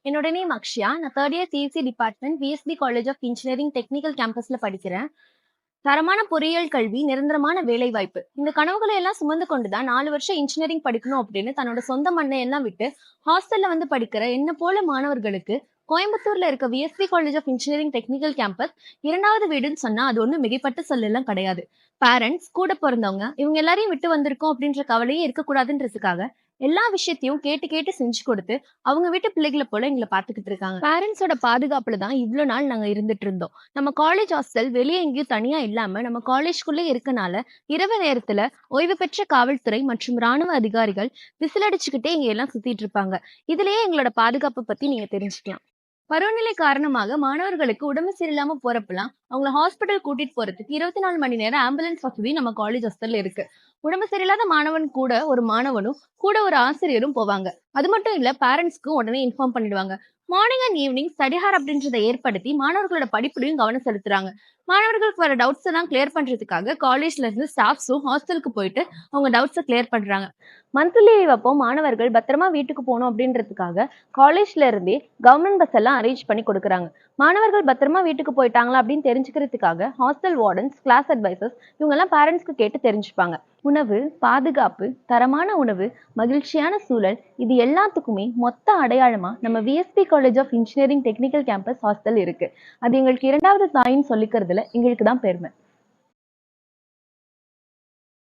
என்னோட நேம் அக்ஷயா. நான் 3rd year CSC department VSP college of engineering technical கேம்பஸ்ல படிக்கிறேன். தரமான பொறியியல் கல்வி, நிரந்தரமான வேலைவாய்ப்பு. இந்த கனவுகளை எல்லாம் சுமந்து கொண்டு தான் 4 வருஷம் இன்ஜினியரிங் படிக்கணும் அப்படின்னு தன்னோட சொந்த மண்ணை எல்லாம் விட்டு ஹாஸ்டல்ல வந்து படிக்கிற என்ன போல மாணவர்களுக்கு கோயம்புத்தூர்ல இருக்க VSB college of engineering technical campus 2வது வீடுன்னு சொன்னா அது ஒன்றும் மிகைப்பட்ட சொல்லலாம் கிடையாது. பேரண்ட்ஸ், கூட பிறந்தவங்க இவங்க எல்லாரையும் விட்டு வந்திருக்கோம் அப்படின்ற கவலையே இருக்கக்கூடாதுன்றதுக்காக எல்லா விஷயத்தையும் கேட்டு கேட்டு செஞ்சு கொடுத்து அவங்க வீட்டு பிள்ளைகளை போல எங்களை பார்த்துக்கிட்டு இருக்காங்க. பேரண்ட்ஸோட பாதுகாப்புல தான் இவ்வளோ நாள் நாங்க இருந்துட்டு இருந்தோம். நம்ம காலேஜ் ஹாஸ்டல் வெளியே எங்கேயும் தனியா இல்லாம நம்ம காலேஜ்குள்ளே இருக்கனால இரவு நேரத்துல ஓய்வு பெற்ற காவல்துறை மற்றும் ராணுவ அதிகாரிகள் விசிலடிச்சுக்கிட்டே இங்க எல்லாம் சுத்திட்டு இருப்பாங்க. இதுலயே எங்களோட பாதுகாப்பை பத்தி நீங்க தெரிஞ்சுக்கலாம். பருவநிலை காரணமாக மாணவர்களுக்கு உடம்பு சரியில்லாம போறப்பெல்லாம் அவங்கள ஹாஸ்பிட்டல் கூட்டிட்டு போறதுக்கு 24 மணி நேரம் ஆம்புலன்ஸ் வசதி நம்ம காலேஜ் ஹாஸ்டல்ல இருக்கு. உடம்பு சரியில்லாத மாணவன் கூட ஒரு மாணவனும் கூட ஒரு ஆசிரியரும் போவாங்க. அது மட்டும் இல்ல, பேரண்ட்ஸ்க்கும் உடனே இன்ஃபார்ம் பண்ணிடுவாங்க. Morning and evening study hour அப்படின்றத ஏற்படுத்தி மாணவர்களோட படிப்புலையும் கவனம் செலுத்துறாங்க. மாணவர்களுக்கு வர டவுட்ஸ் எல்லாம் கிளியர் பண்றதுக்காக காலேஜ்ல இருந்து ஸ்டாஃப்ஸும் ஹாஸ்டலுக்கு போயிட்டு அவங்க டவுட்ஸை கிளியர் பண்றாங்க. மந்த்லி லீவ் அப்போ மாணவர்கள் பத்திரமா வீட்டுக்கு போகணும் அப்படின்றதுக்காக காலேஜ்ல இருந்தே கவர்மெண்ட் பஸ் எல்லாம் அரேஞ்ச் பண்ணி கொடுக்குறாங்க. மாணவர்கள் பத்திரமா வீட்டுக்கு போயிட்டாங்களா அப்படின்னு தெரிஞ்சுக்கிறதுக்காக ஹாஸ்டல் வார்டன்ஸ், கிளாஸ் அட்வைசர்ஸ் இவங்க எல்லாம் பேரண்ட்ஸ்க்கு கேட்டு தெரிஞ்சுப்பாங்க. உணவு, பாதுகாப்பு, தரமான உணவு, மகிழ்ச்சியான சூழல், இது எல்லாத்துக்குமே மொத்த அடையாளமா நம்ம VSB college of engineering technical campus hostel இருக்கு. அது எங்களுக்கு 2வது தாயின்னு சொல்லிக்கிறதுல எங்களுக்கு தான் பெருமை.